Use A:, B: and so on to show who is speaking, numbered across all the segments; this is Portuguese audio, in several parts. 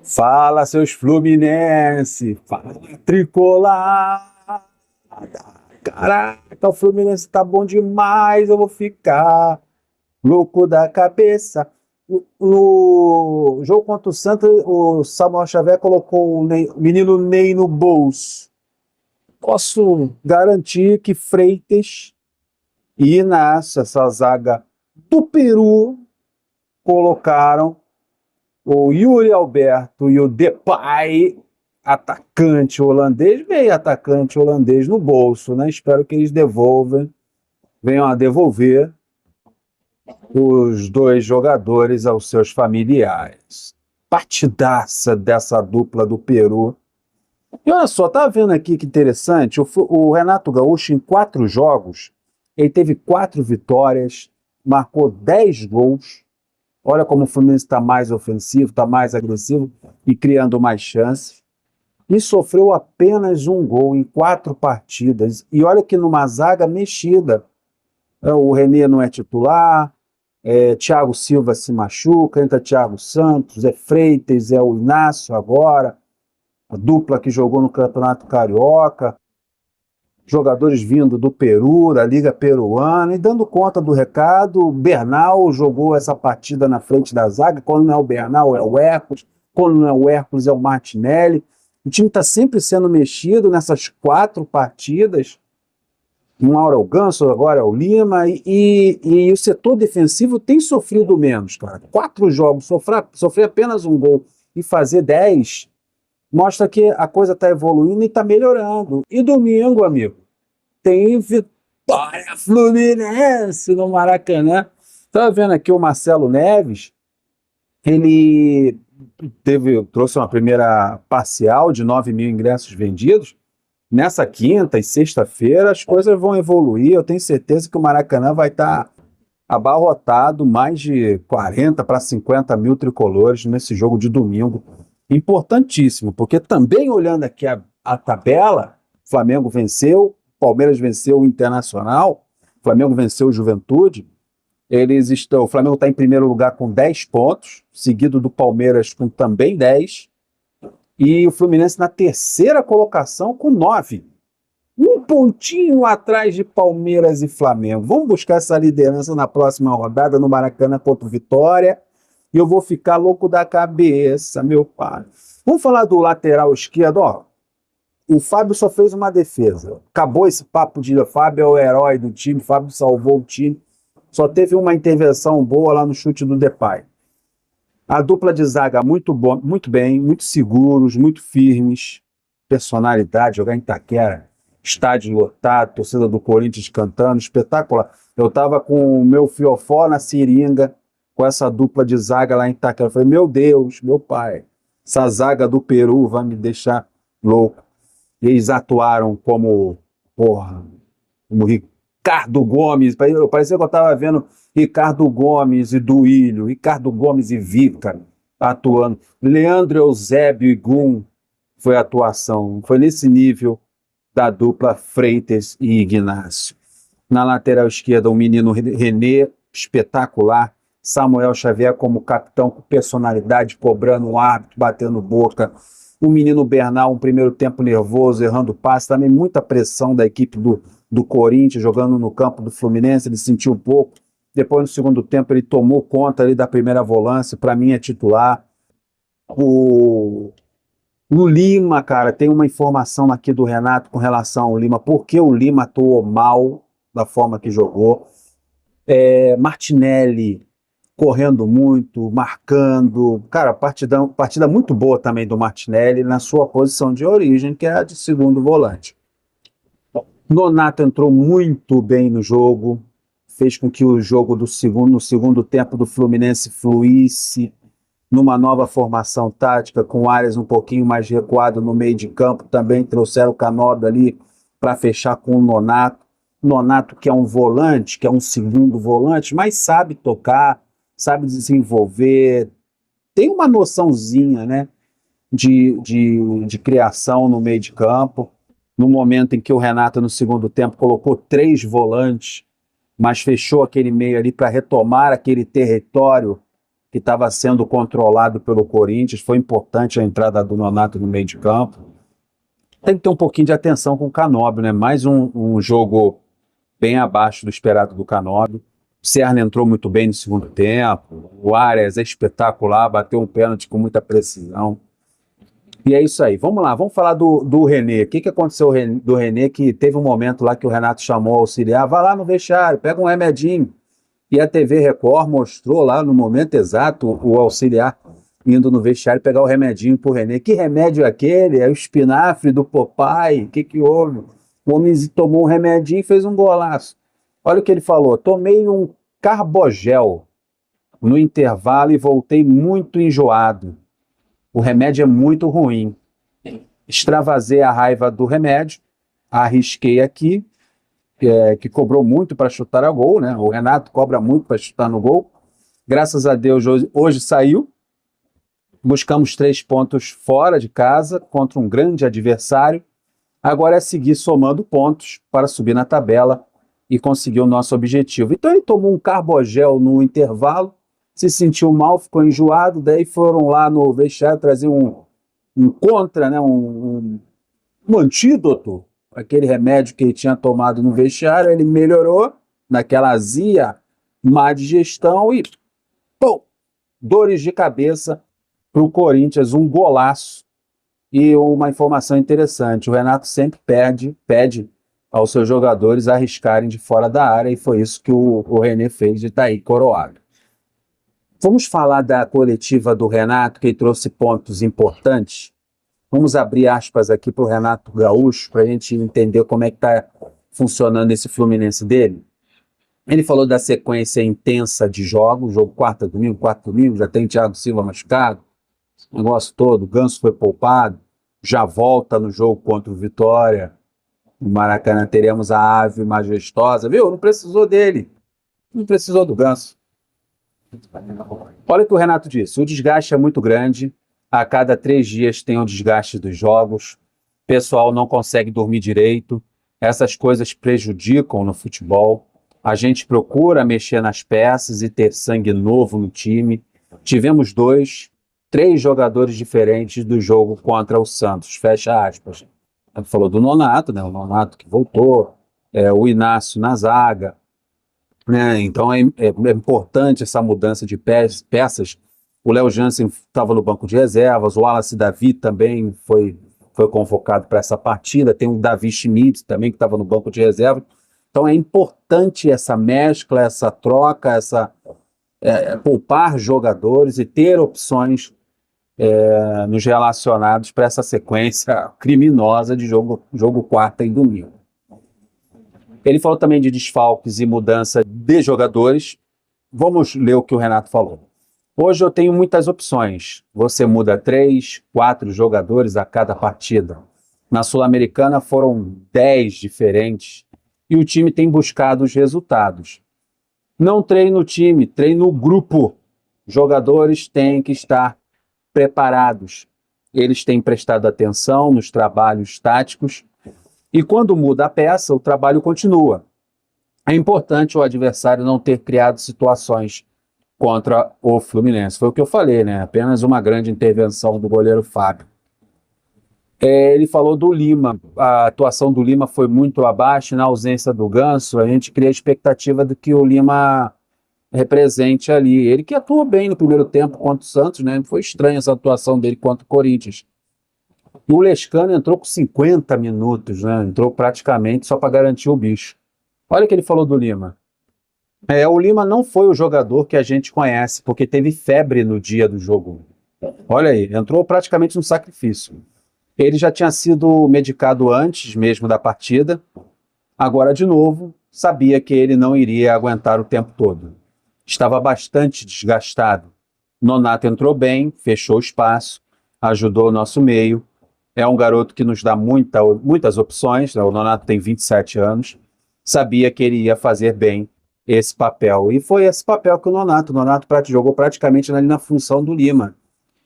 A: Fala, seus Fluminense! Fala, tricolor! Caraca, o Fluminense tá bom demais, eu vou ficar louco da cabeça. No jogo contra o Santos, o Samuel Xavier colocou o menino Ney no bolso. Posso garantir que Freitas e Inácio, essa zaga do Peru, colocaram o Yuri Alberto e o Depay, atacante holandês, meio atacante holandês no bolso, né? Espero que eles venham a devolver os dois jogadores aos seus familiares. Partidaça dessa dupla do Peru. E olha só, tá vendo aqui que interessante? O Renato Gaúcho, em 4 jogos, ele teve 4 vitórias, marcou 10 gols. Olha como o Fluminense está mais ofensivo, está mais agressivo e criando mais chances. E sofreu apenas um gol em 4 partidas. E olha que numa zaga mexida. O René não é titular, Thiago Silva se machuca, entra Thiago Santos, Freitas, o Inácio agora, a dupla que jogou no Campeonato Carioca, jogadores vindo do Peru, da Liga Peruana, e dando conta do recado. O Bernal jogou essa partida na frente da zaga. Quando não é o Bernal, é o Hércules. Quando não é o Hércules, é o Martinelli. O time está sempre sendo mexido nessas 4 partidas. Um hora é o Ganso, agora é o Lima, e o setor defensivo tem sofrido menos, cara. 4 jogos, sofrer apenas um gol e fazer 10 mostra que a coisa está evoluindo e está melhorando. E domingo, amigo, tem vitória Fluminense no Maracanã. Estava vendo aqui o Marcelo Neves, ele trouxe uma primeira parcial de 9 mil ingressos vendidos. Nessa quinta e sexta-feira as coisas vão evoluir. Eu tenho certeza que o Maracanã vai estar abarrotado, mais de 40 para 50 mil tricolores nesse jogo de domingo. Importantíssimo, porque também olhando aqui a tabela, o Flamengo venceu, o Palmeiras venceu o Internacional, o Flamengo venceu o Juventude. O Flamengo está em primeiro lugar com 10 pontos, seguido do Palmeiras com também 10, e o Fluminense na terceira colocação com 9. Um pontinho atrás de Palmeiras e Flamengo. Vamos buscar essa liderança na próxima rodada no Maracanã contra o Vitória. E eu vou ficar louco da cabeça, meu pai. Vamos falar do lateral esquerdo. Ó, o Fábio só fez uma defesa. Acabou esse papo de Fábio é o herói do time, Fábio salvou o time. Só teve uma intervenção boa lá no chute do Depay. A dupla de zaga muito bom, muito bem, muito seguros, muito firmes. Personalidade, jogar em Itaquera, estádio lotado, torcida do Corinthians cantando, espetacular. Eu estava com o meu fiofó na seringa, com essa dupla de zaga lá em Itaquera. Eu falei, meu Deus, meu pai, essa zaga do Peru vai me deixar louco. E eles atuaram como Ricardo Gomes. Parecia que eu estava vendo Ricardo Gomes e Duílio, Ricardo Gomes e Vica atuando. Leandro Eusébio e Gum foi a atuação. Foi nesse nível da dupla Freitas e Ignacio. Na lateral esquerda, o menino René, espetacular. Samuel Xavier como capitão, com personalidade, cobrando o árbitro, batendo boca. O menino Bernal, um primeiro tempo nervoso, errando passe. Também muita pressão da equipe do Corinthians, jogando no campo do Fluminense. Ele sentiu um pouco. Depois, no segundo tempo, ele tomou conta ali da primeira volância. Para mim, é titular. O Lima, cara, tem uma informação aqui do Renato com relação ao Lima. Por que o Lima atuou mal da forma que jogou? Martinelli correndo muito, marcando. Cara, partida muito boa também do Martinelli na sua posição de origem, que é a de segundo volante. Nonato entrou muito bem no jogo, fez com que o jogo no segundo tempo do Fluminense fluísse numa nova formação tática, com áreas um pouquinho mais recuado no meio de campo. Também trouxeram o Canóbio ali para fechar com o Nonato. Nonato, que é um volante, que é um segundo volante, mas sabe tocar, sabe desenvolver, tem uma noçãozinha, né, de criação no meio de campo. No momento em que o Renato, no segundo tempo, colocou 3 volantes, mas fechou aquele meio ali para retomar aquele território que estava sendo controlado pelo Corinthians. Foi importante a entrada do Nonato no meio de campo. Tem que ter um pouquinho de atenção com o Canóbio, né? Mais um jogo bem abaixo do esperado do Canóbio. O Serna entrou muito bem no segundo tempo. O Arias é espetacular, bateu um pênalti com muita precisão. E é isso aí. Vamos lá, vamos falar do René. O que aconteceu do René, que teve um momento lá que o Renato chamou o auxiliar, vai lá no vestiário, pega um remedinho. E a TV Record mostrou lá no momento exato o auxiliar indo no vestiário pegar o remedinho pro René. Que remédio é aquele? É o espinafre do Popeye? O que houve? O homem tomou um remedinho e fez um golaço. Olha o que ele falou. Tomei um carbogel no intervalo e voltei muito enjoado. O remédio é muito ruim. Extravasei a raiva do remédio, arrisquei aqui, que cobrou muito para chutar a gol, né? O Renato cobra muito para chutar no gol. Graças a Deus, hoje saiu. Buscamos 3 pontos fora de casa, contra um grande adversário. Agora é seguir somando pontos para subir na tabela e conseguir o nosso objetivo. Então ele tomou um carbogel no intervalo, se sentiu mal, ficou enjoado, daí foram lá no vestiário trazer um contra, né, um antídoto, aquele remédio que ele tinha tomado no vestiário. Ele melhorou naquela azia, má digestão e, pô, dores de cabeça para o Corinthians, um golaço. E uma informação interessante, o Renato sempre pede aos seus jogadores arriscarem de fora da área, e foi isso que o René fez de estar aí coroado. Vamos falar da coletiva do Renato, que trouxe pontos importantes. Vamos abrir aspas aqui para o Renato Gaúcho, para a gente entender como é que está funcionando esse Fluminense dele. Ele falou da sequência intensa de jogos, jogo quarta, domingo, já tem Thiago Silva machucado, o negócio todo, o Ganso foi poupado, já volta no jogo contra o Vitória. No Maracanã teremos a ave majestosa, viu? Não precisou dele, não precisou do Ganso. Olha o que o Renato disse: o desgaste é muito grande, a cada 3 dias tem o desgaste dos jogos, o pessoal não consegue dormir direito, essas coisas prejudicam no futebol, a gente procura mexer nas peças e ter sangue novo no time. Tivemos 3 jogadores diferentes do jogo contra o Santos, fecha aspas. Ele falou do Nonato, né? O Nonato que voltou, o Inácio na zaga, né? Então é importante essa mudança de peças. O Léo Jansen estava no banco de reservas, o Wallace Davi também foi convocado para essa partida, tem o Davi Schmidt também que estava no banco de reservas. Então é importante essa mescla, essa troca, poupar jogadores e ter opções nos relacionados para essa sequência criminosa de jogo quarta e domingo. Ele falou também de desfalques e mudança de jogadores. Vamos ler o que o Renato falou. Hoje eu tenho muitas opções. Você muda 3, 4 jogadores a cada partida. Na Sul-Americana foram 10 diferentes e o time tem buscado os resultados. Não treino o time, treino o grupo. Jogadores têm que estar preparados. Eles têm prestado atenção nos trabalhos táticos e quando muda a peça, o trabalho continua. É importante o adversário não ter criado situações contra o Fluminense. Foi o que eu falei, né? Apenas uma grande intervenção do goleiro Fábio. Ele falou do Lima. A atuação do Lima foi muito abaixo. Na ausência do Ganso, a gente cria a expectativa de que o Lima represente ali. Ele que atuou bem no primeiro tempo contra o Santos, né? Foi estranha essa atuação dele contra o Corinthians. E o Lescano entrou com 50 minutos, né? Entrou praticamente só para garantir o bicho. Olha o que ele falou do Lima. O Lima não foi o jogador que a gente conhece, porque teve febre no dia do jogo. Olha aí, entrou praticamente no sacrifício. Ele já tinha sido medicado antes mesmo da partida. Agora, de novo, sabia que ele não iria aguentar o tempo todo. Estava bastante desgastado. Nonato entrou bem, fechou o espaço, ajudou o nosso meio. É um garoto que nos dá muitas opções, né? O Nonato tem 27 anos. Sabia que ele ia fazer bem esse papel. E foi esse papel que o Nonato jogou praticamente ali na função do Lima,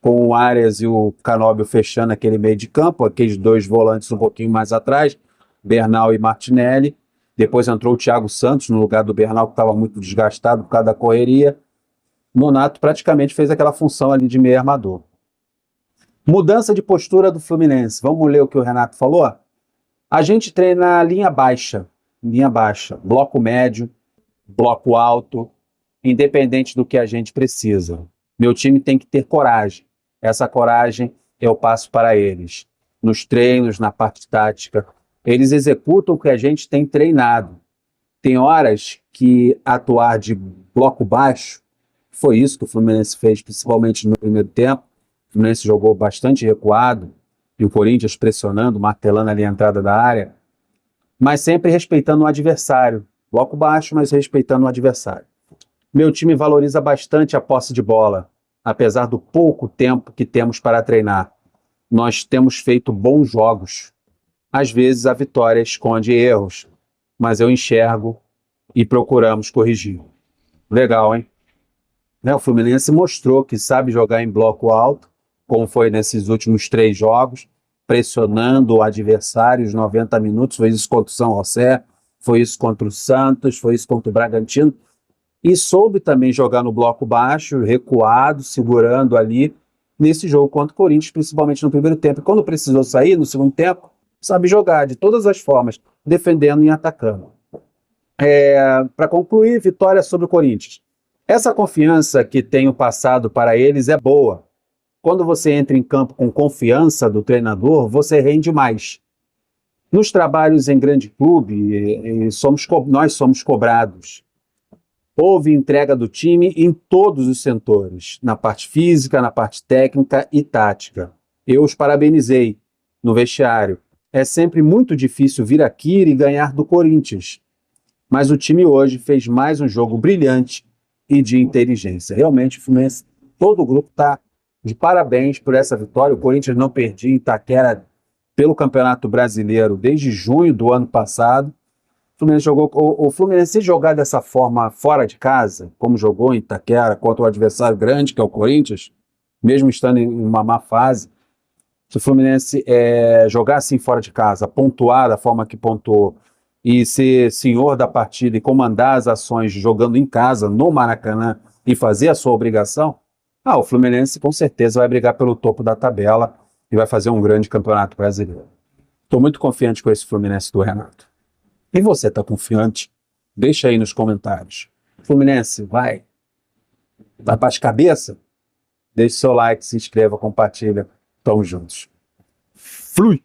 A: com o Arias e o Canóbio fechando aquele meio de campo, aqueles 2 volantes um pouquinho mais atrás, Bernal e Martinelli. Depois entrou o Thiago Santos no lugar do Bernal, que estava muito desgastado por causa da correria. Nonato praticamente fez aquela função ali de meio armador. Mudança de postura do Fluminense. Vamos ler o que o Renato falou? A gente treina linha baixa, bloco médio, bloco alto, independente do que a gente precisa. Meu time tem que ter coragem. Essa coragem eu passo para eles. Nos treinos, na parte tática, eles executam o que a gente tem treinado. Tem horas que atuar de bloco baixo, foi isso que o Fluminense fez, principalmente no primeiro tempo. O Fluminense jogou bastante recuado, e o Corinthians pressionando, martelando ali a entrada da área, mas sempre respeitando o adversário. Bloco baixo, mas respeitando o adversário. Meu time valoriza bastante a posse de bola, apesar do pouco tempo que temos para treinar. Nós temos feito bons jogos. Às vezes a vitória esconde erros, mas eu enxergo e procuramos corrigir. Legal, hein? O Fluminense mostrou que sabe jogar em bloco alto, como foi nesses últimos 3 jogos, pressionando o adversário os 90 minutos. Foi isso contra o São José, foi isso contra o Santos, foi isso contra o Bragantino. E soube também jogar no bloco baixo, recuado, segurando ali, nesse jogo contra o Corinthians, principalmente no primeiro tempo. E quando precisou sair, no segundo tempo, sabe jogar de todas as formas, defendendo e atacando. Para concluir, vitória sobre o Corinthians. Essa confiança que tenho passado para eles é boa. Quando você entra em campo com confiança do treinador, você rende mais. Nos trabalhos em grande clube, nós somos cobrados. Houve entrega do time em todos os setores, na parte física, na parte técnica e tática. Eu os parabenizei no vestiário. É sempre muito difícil vir aqui e ganhar do Corinthians. Mas o time hoje fez mais um jogo brilhante e de inteligência. Realmente, o Fluminense, todo o grupo está de parabéns por essa vitória. O Corinthians não perdia em Itaquera pelo Campeonato Brasileiro desde junho do ano passado. O Fluminense, se jogar dessa forma fora de casa, como jogou em Itaquera contra o adversário grande, que é o Corinthians, mesmo estando em uma má fase, se o Fluminense jogar assim fora de casa, pontuar da forma que pontuou, e ser senhor da partida e comandar as ações jogando em casa, no Maracanã, e fazer a sua obrigação, o Fluminense com certeza vai brigar pelo topo da tabela e vai fazer um grande campeonato brasileiro. Estou muito confiante com esse Fluminense do Renato. E você está confiante? Deixa aí nos comentários. Fluminense, vai para as cabeças? Deixe seu like, se inscreva, compartilha. Tamo juntos. Flui!